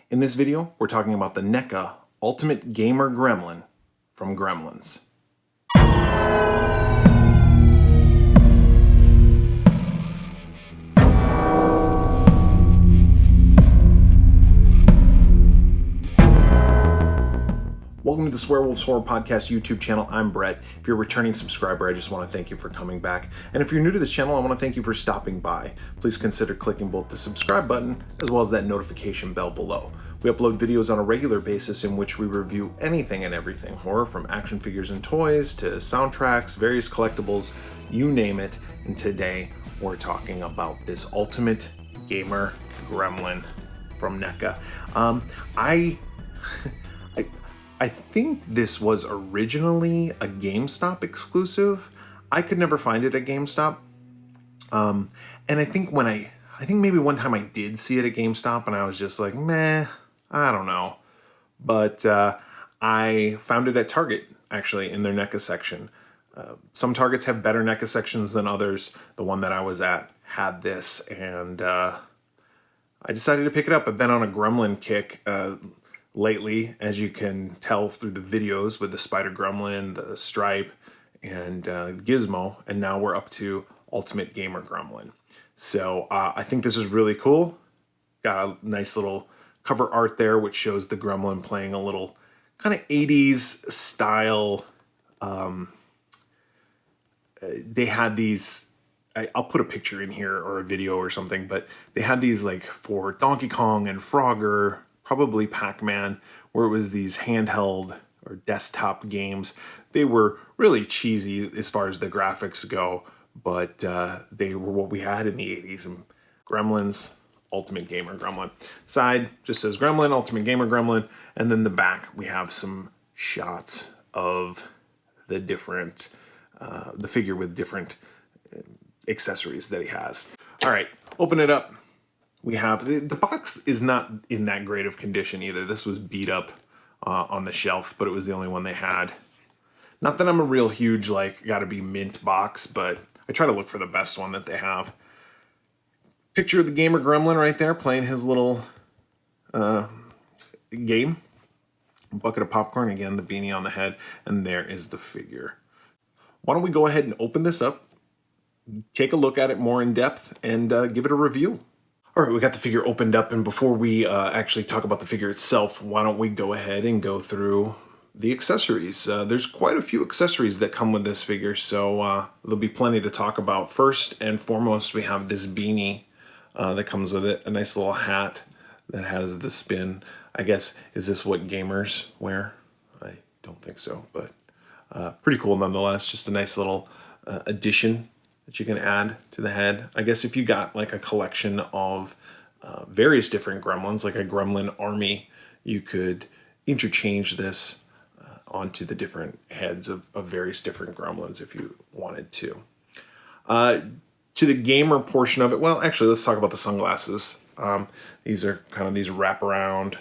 In this video, we're talking about the NECA Ultimate Gamer Gremlin from Gremlins. Welcome to the Swearwolves Horror Podcast YouTube channel. I'm Brett. If you're a returning subscriber, I just want to thank you for coming back. And if you're new to this channel, I want to thank you for stopping by. Please consider clicking both the subscribe button as well as that notification bell below. We upload videos on a regular basis in which we review anything and everything horror, from action figures and toys to soundtracks, various collectibles, you name it. And today we're talking about this Ultimate Gamer Gremlin from NECA. I think this was originally a GameStop exclusive. I could never find it at GameStop. And I think maybe one time I did see it at GameStop and I was just like, meh, I don't know. But I found it at Target, actually, in their NECA section. Some Targets have better NECA sections than others. The one that I was at had this, and I decided to pick it up. I've been on a Gremlin kick lately, as you can tell through the videos, with the Spider Gremlin, the Stripe, and Gizmo, and now we're up to Ultimate Gamer Gremlin. So I think this is really cool. Got a nice little cover art there, which shows the Gremlin playing a little kind of 80s style. They had these, I'll put a picture in here or a video or something, but they had these like for Donkey Kong and Frogger, probably Pac-Man, where it was these handheld or desktop games. They were really cheesy as far as the graphics go, but they were what we had in the 80s. And Gremlins Ultimate Gamer Gremlin. Side just says Gremlin, Ultimate Gamer Gremlin, and then the back we have some shots of the different, the figure with different accessories that he has. All right, open it up. We have, the box is not in that great of condition either. This was beat up on the shelf, but it was the only one they had. Not that I'm a real huge, like, gotta be mint box, but I try to look for the best one that they have. Picture of the Gamer Gremlin right there, playing his little game. Bucket of popcorn, again, the beanie on the head, and there is the figure. Why don't we go ahead and open this up, take a look at it more in depth, and give it a review. All right, we got the figure opened up, and before we actually talk about the figure itself, why don't we go ahead and go through the accessories. There's quite a few accessories that come with this figure, so there'll be plenty to talk about. First and foremost, we have this beanie that comes with it, a nice little hat that has the spin. I guess, is this what gamers wear? I don't think so, but pretty cool nonetheless. Just a nice little addition that you can add to the head. I guess if you got like a collection of various different gremlins, like a gremlin army, you could interchange this onto the different heads of various different gremlins if you wanted to. To the gamer portion of it, well, actually, let's talk about the sunglasses. These are kind of these wraparound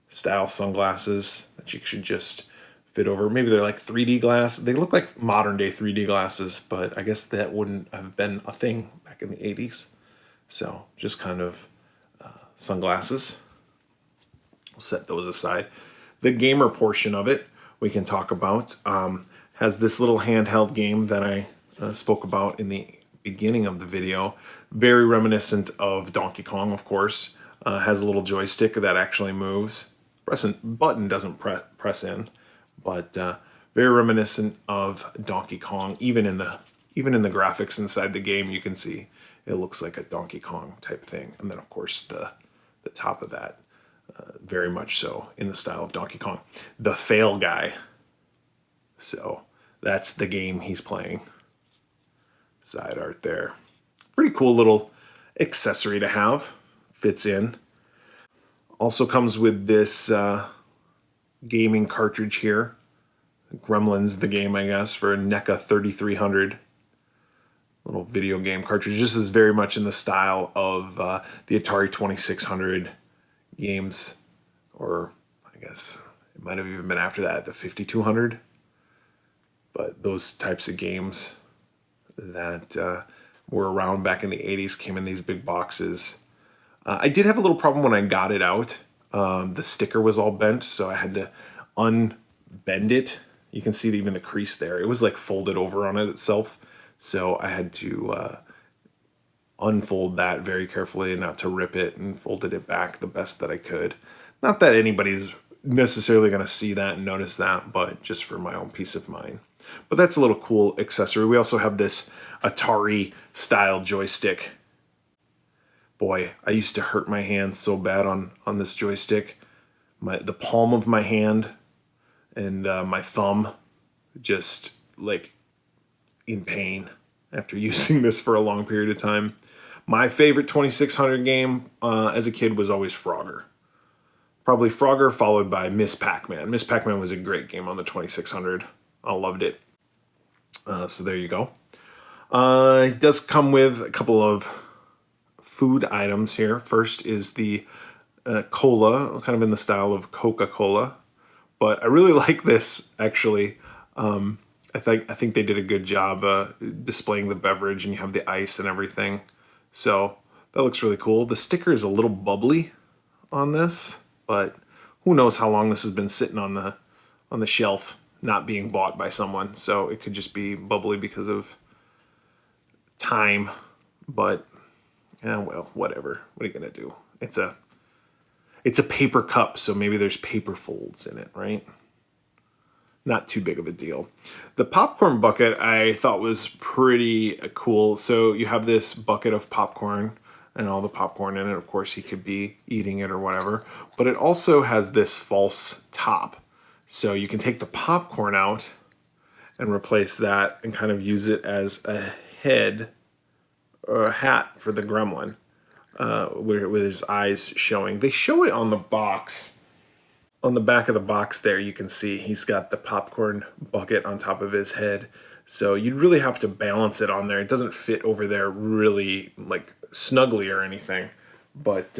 style sunglasses that you should just fit over. Maybe they're like 3D glass. They look like modern day 3D glasses, but I guess that wouldn't have been a thing back in the 80s. So just kind of sunglasses. We'll set those aside. The gamer portion of it we can talk about has this little handheld game that I spoke about in the beginning of the video. Very reminiscent of Donkey Kong, of course. Has a little joystick that actually moves. Button doesn't press in. But very reminiscent of Donkey Kong. Even in the graphics inside the game, you can see it looks like a Donkey Kong type thing. And then, of course, the top of that, very much so in the style of Donkey Kong. The fail guy. So that's the game he's playing. Side art there. Pretty cool little accessory to have. Fits in. Also comes with this gaming cartridge here. Gremlins, the game, I guess, for NECA 3300. Little video game cartridge. This is very much in the style of the Atari 2600 games, or I guess it might have even been after that, the 5200. But those types of games that were around back in the 80s came in these big boxes. I did have a little problem when I got it out. The sticker was all bent, so I had to unbend it. You can see even the crease there. It was like folded over on it itself. So I had to unfold that very carefully and not to rip it, and folded it back the best that I could. Not that anybody's necessarily going to see that and notice that, but just for my own peace of mind. But that's a little cool accessory. We also have this Atari style joystick. Boy, I used to hurt my hands so bad on this joystick. The palm of my hand and my thumb just like in pain after using this for a long period of time. My favorite 2600 game as a kid was always Frogger. Probably Frogger followed by Miss Pac-Man. Miss Pac-Man was a great game on the 2600. I loved it. So there you go. It does come with a couple of food items here. First is the cola, kind of in the style of Coca-Cola. But I really like this, actually. I think they did a good job displaying the beverage, and you have the ice and everything. So that looks really cool. The sticker is a little bubbly on this, but who knows how long this has been sitting on the shelf, not being bought by someone. So it could just be bubbly because of time. But well, whatever. What are you gonna do? It's a paper cup, so maybe there's paper folds in it, right? Not too big of a deal. The popcorn bucket I thought was pretty cool. So you have this bucket of popcorn and all the popcorn in it. Of course, he could be eating it or whatever. But it also has this false top. So you can take the popcorn out and replace that and kind of use it as a head or a hat for the gremlin with his eyes showing. They show it on the box. On the back of the box there, you can see he's got the popcorn bucket on top of his head. So you'd really have to balance it on there. It doesn't fit over there really like snugly or anything, but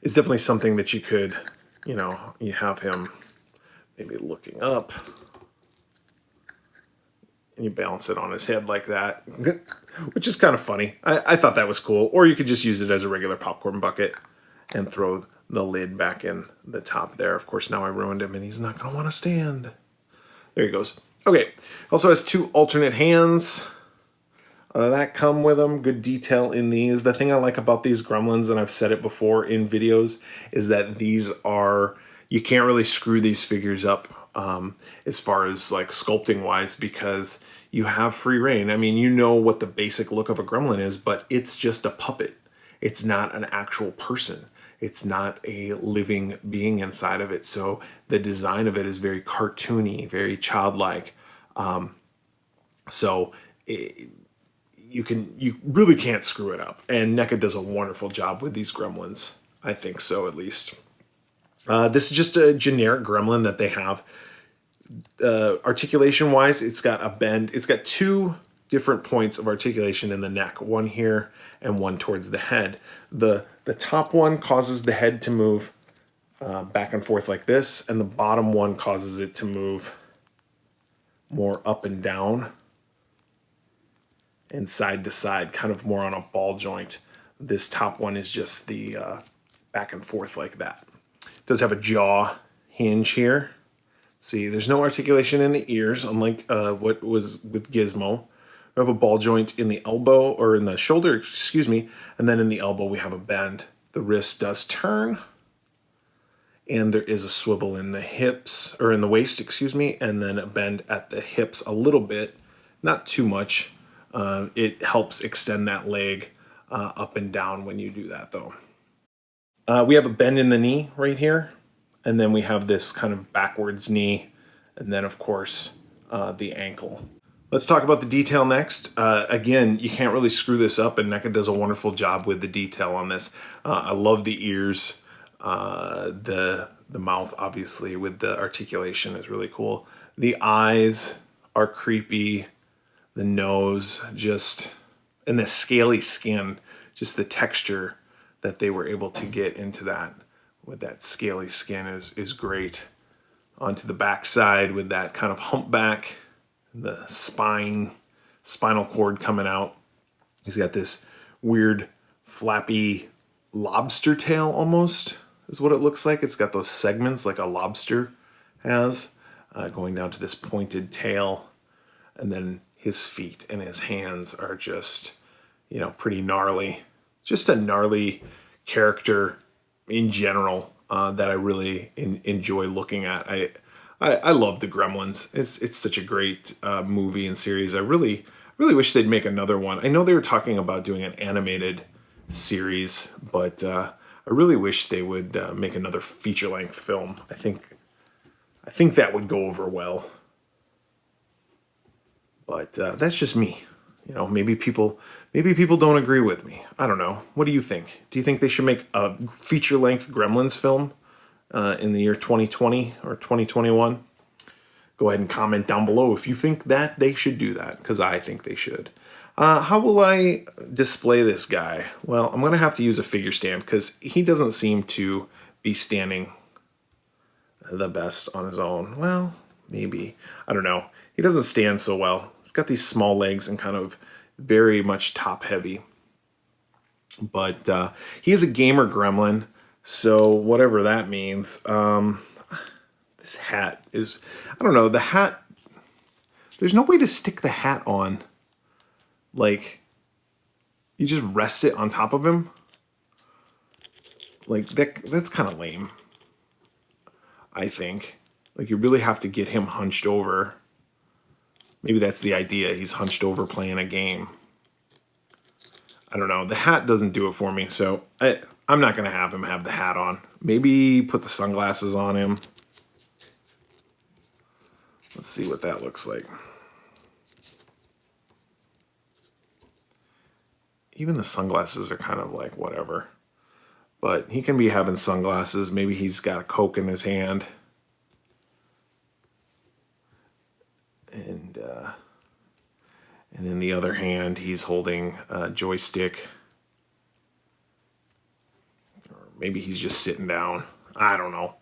it's definitely something that you could, you have him maybe looking up and you balance it on his head like that, which is kind of funny. I thought that was cool. Or you could just use it as a regular popcorn bucket and throw the lid back in the top there. Of course, now I ruined him and he's not going to want to stand. There he goes. Okay, also has two alternate hands that come with them. Good detail in these. The thing I like about these gremlins, and I've said it before in videos, is that these are, you can't really screw these figures up as far as like sculpting wise, because you have free reign. I mean, you know what the basic look of a gremlin is, but it's just a puppet. It's not an actual person. It's not a living being inside of it. So the design of it is very cartoony, very childlike. You really can't screw it up. And NECA does a wonderful job with these gremlins. I think so, at least. This is just a generic gremlin that they have. Articulation wise, it's got a bend. It's got two different points of articulation in the neck, one here and one towards the head. The top one causes the head to move back and forth like this, and the bottom one causes it to move more up and down and side to side, kind of more on a ball joint. This top one is just the back and forth like that. It does have a jaw hinge here. See, there's no articulation in the ears, unlike what was with Gizmo. We have a ball joint in the elbow, or in the shoulder, excuse me, and then in the elbow we have a bend. The wrist does turn, and there is a swivel in the hips, or in the waist, excuse me, and then a bend at the hips a little bit, not too much. It helps extend that leg up and down when you do that, though. We have a bend in the knee right here, and then we have this kind of backwards knee, and then, of course, the ankle. Let's talk about the detail next. Again, you can't really screw this up, and NECA does a wonderful job with the detail on this. I love the ears. The mouth, obviously, with the articulation is really cool. The eyes are creepy. The nose, and the scaly skin, just the texture that they were able to get into that with that scaly skin is great. Onto the back side with that kind of humpback, the spinal cord coming out. He's got this weird flappy lobster tail almost is what it looks like. It's got those segments like a lobster has, going down to this pointed tail. And then his feet and his hands are just, pretty gnarly. Just a gnarly character in general that I really enjoy looking at. I love the Gremlins. It's such a great movie and series. I really wish they'd make another one. I know they were talking about doing an animated series, but I really wish they would make another feature-length film. I think that would go over well. But that's just me. Maybe people don't agree with me. I don't know. What do you think? Do you think they should make a feature-length Gremlins film in the year 2020 or 2021? Go ahead and comment down below if you think that they should do that, because I think they should. How will I display this guy? Well, I'm going to have to use a figure stand because he doesn't seem to be standing the best on his own. Well, maybe. I don't know. He doesn't stand so well. He's got these small legs and kind of very much top heavy. But he is a Gamer Gremlin, so whatever that means. This hat is, I don't know, the hat, there's no way to stick the hat on. Like, you just rest it on top of him. Like, that's kind of lame, I think. Like, you really have to get him hunched over. Maybe that's the idea. He's hunched over playing a game. I don't know. The hat doesn't do it for me, so I'm not going to have him have the hat on. Maybe put the sunglasses on him. Let's see what that looks like. Even the sunglasses are kind of like whatever. But he can be having sunglasses. Maybe he's got a Coke in his hand. And in the other hand, he's holding a joystick. Or maybe he's just sitting down. I don't know.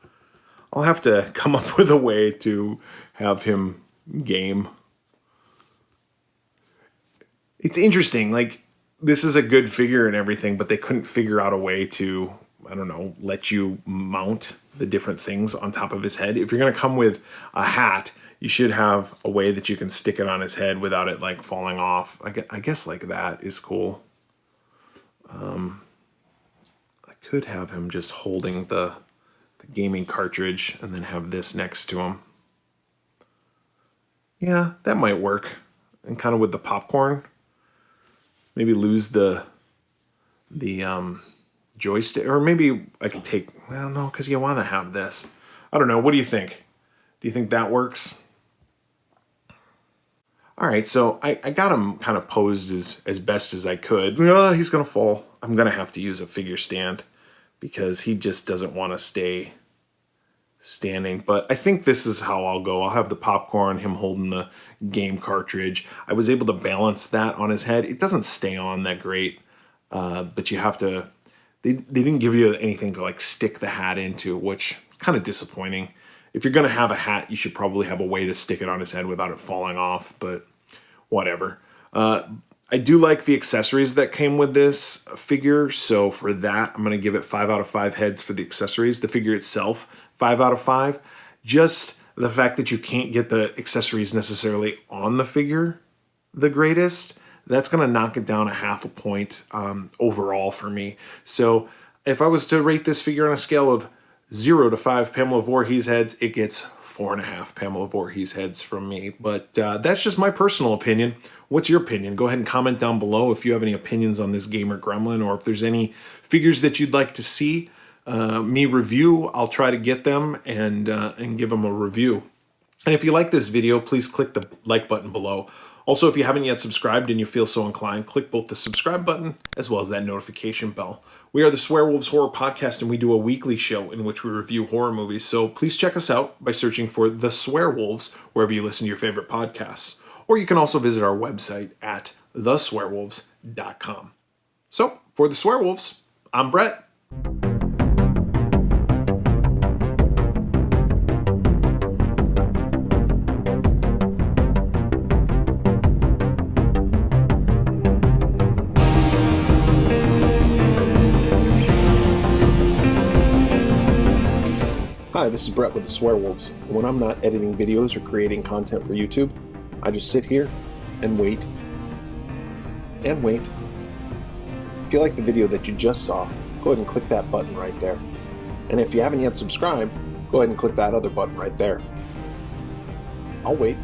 I'll have to come up with a way to have him game. It's interesting. Like, this is a good figure and everything, but they couldn't figure out a way to, I don't know, let you mount the different things on top of his head. If you're going to come with a hat, you should have a way that you can stick it on his head without it, like, falling off. I guess, like, that is cool. I could have him just holding the gaming cartridge and then have this next to him. Yeah, that might work. And kind of with the popcorn. Maybe lose the joystick. Or maybe I could take... Well, no, because you want to have this. I don't know. What do you think? Do you think that works? All right, so I got him kind of posed as best as I could. Oh, he's going to fall. I'm going to have to use a figure stand because he just doesn't want to stay standing. But I think this is how I'll go. I'll have the popcorn, him holding the game cartridge. I was able to balance that on his head. It doesn't stay on that great, but you have to... They didn't give you anything to, like, stick the hat into, which is kind of disappointing. If you're going to have a hat, you should probably have a way to stick it on his head without it falling off, but whatever. I do like the accessories that came with this figure, so for that, I'm going to give it 5 out of 5 heads for the accessories. The figure itself, 5 out of 5. Just the fact that you can't get the accessories necessarily on the figure the greatest, that's going to knock it down a half a point overall for me. So if I was to rate this figure on a scale of 0 to 5 Pamela Voorhees heads, it gets 4.5 Pamela Voorhees heads from me. But that's just my personal opinion. What's your opinion? Go ahead and comment down below if you have any opinions on this Gamer Gremlin, or if there's any figures that you'd like to see me review. I'll try to get them and give them a review. And if you like this video, please click the like button below. Also, if you haven't yet subscribed and you feel so inclined, click both the subscribe button as well as that notification bell. We are the Swearwolves Horror Podcast, and we do a weekly show in which we review horror movies. So please check us out by searching for The Swearwolves wherever you listen to your favorite podcasts. Or you can also visit our website at theswearwolves.com. So, for The Swearwolves, I'm Brett. Hi, this is Brett with the Swearwolves. When I'm not editing videos or creating content for YouTube, I just sit here and wait and wait. If you like the video that you just saw, go ahead and click that button right there. And if you haven't yet subscribed, go ahead and click that other button right there. I'll wait.